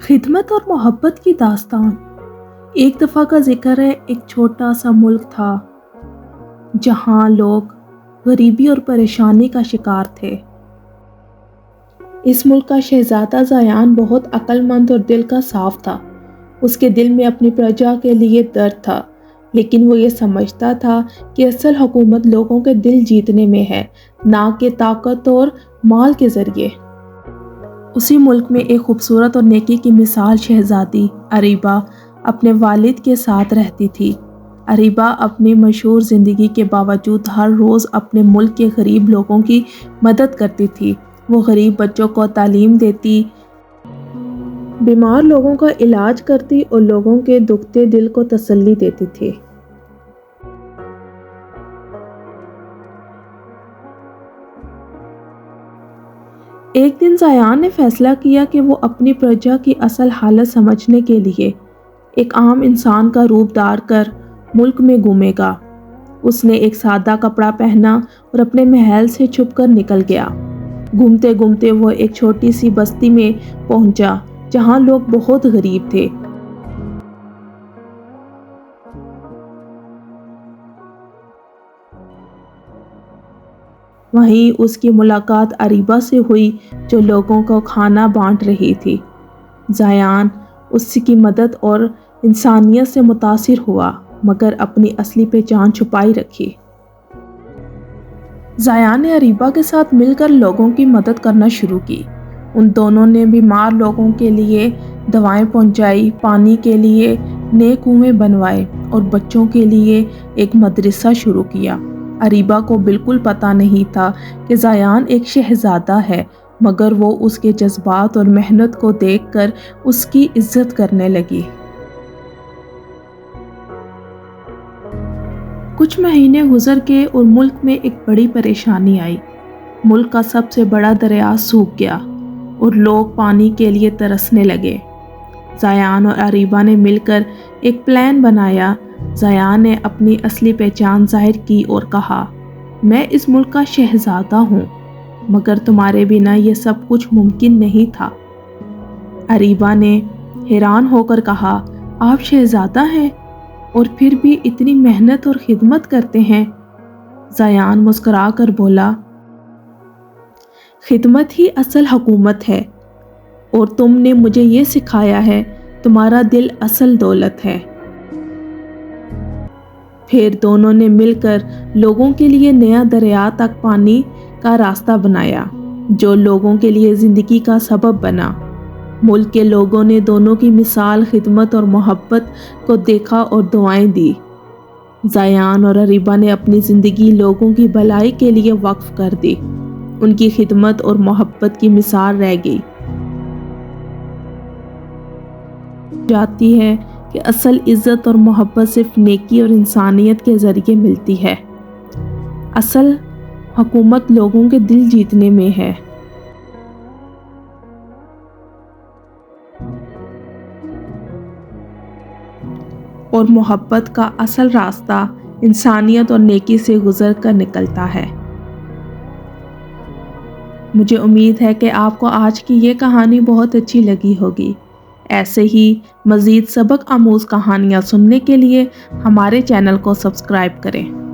خدمت اور محبت کی داستان۔ ایک دفعہ کا ذکر ہے، ایک چھوٹا سا ملک تھا جہاں لوگ غریبی اور پریشانی کا شکار تھے۔ اس ملک کا شہزادہ زیان بہت عقل مند اور دل کا صاف تھا۔ اس کے دل میں اپنی پرجا کے لیے درد تھا، لیکن وہ یہ سمجھتا تھا کہ اصل حکومت لوگوں کے دل جیتنے میں ہے، نہ کہ طاقت اور مال کے ذریعے۔ اسی ملک میں ایک خوبصورت اور نیکی کی مثال شہزادی اریبہ اپنے والد کے ساتھ رہتی تھی۔ اریبہ اپنی مشہور زندگی کے باوجود ہر روز اپنے ملک کے غریب لوگوں کی مدد کرتی تھی۔ وہ غریب بچوں کو تعلیم دیتی، بیمار لوگوں کا علاج کرتی اور لوگوں کے دکھتے دل کو تسلی دیتی تھی۔ ایک دن زیان نے فیصلہ کیا کہ وہ اپنی پرجا کی اصل حالت سمجھنے کے لیے ایک عام انسان کا روپ دھار کر ملک میں گھومے گا۔ اس نے ایک سادہ کپڑا پہنا اور اپنے محل سے چھپ کر نکل گیا۔ گھومتے گھومتے وہ ایک چھوٹی سی بستی میں پہنچا جہاں لوگ بہت غریب تھے۔ وہیں اس کی ملاقات اریبہ سے ہوئی جو لوگوں کو کھانا بانٹ رہی تھی۔ زیان اس کی مدد اور انسانیت سے متاثر ہوا، مگر اپنی اصلی پہچان چھپائی رکھی۔ زیان نے اریبہ کے ساتھ مل کر لوگوں کی مدد کرنا شروع کی۔ ان دونوں نے بیمار لوگوں کے لیے دوائیں پہنچائی، پانی کے لیے نئے کنویں بنوائے اور بچوں کے لیے ایک مدرسہ شروع کیا۔ اریبہ کو بالکل پتہ نہیں تھا کہ زیان ایک شہزادہ ہے، مگر وہ اس کے جذبات اور محنت کو دیکھ کر اس کی عزت کرنے لگی۔ کچھ مہینے گزر گئے اور ملک میں ایک بڑی پریشانی آئی۔ ملک کا سب سے بڑا دریا سوکھ گیا اور لوگ پانی کے لیے ترسنے لگے۔ زیان اور اریبہ نے مل کر ایک پلان بنایا۔ زیان نے اپنی اصلی پہچان ظاہر کی اور کہا، میں اس ملک کا شہزادہ ہوں، مگر تمہارے بنا یہ سب کچھ ممکن نہیں تھا۔ اریبہ نے حیران ہو کر کہا، آپ شہزادہ ہیں اور پھر بھی اتنی محنت اور خدمت کرتے ہیں؟ زیان مسکرا کر بولا، خدمت ہی اصل حکومت ہے، اور تم نے مجھے یہ سکھایا ہے، تمہارا دل اصل دولت ہے۔ پھر دونوں نے مل کر لوگوں کے لیے نیا دریا تک پانی کا راستہ بنایا، جو لوگوں کے لیے زندگی کا سبب بنا۔ ملک کے لوگوں نے دونوں کی مثال، خدمت اور محبت کو دیکھا اور دعائیں دی۔ زیان اور اریبہ نے اپنی زندگی لوگوں کی بھلائی کے لیے وقف کر دی۔ ان کی خدمت اور محبت کی مثال رہ گئی۔ جاتی ہے کہ اصل عزت اور محبت صرف نیکی اور انسانیت کے ذریعے ملتی ہے۔ اصل حکومت لوگوں کے دل جیتنے میں ہے۔ اور محبت کا اصل راستہ انسانیت اور نیکی سے گزر کر نکلتا ہے۔ مجھے امید ہے کہ آپ کو آج کی یہ کہانی بہت اچھی لگی ہوگی۔ ایسے ہی مزید سبق آموز کہانیاں سننے کے لیے ہمارے چینل کو سبسکرائب کریں۔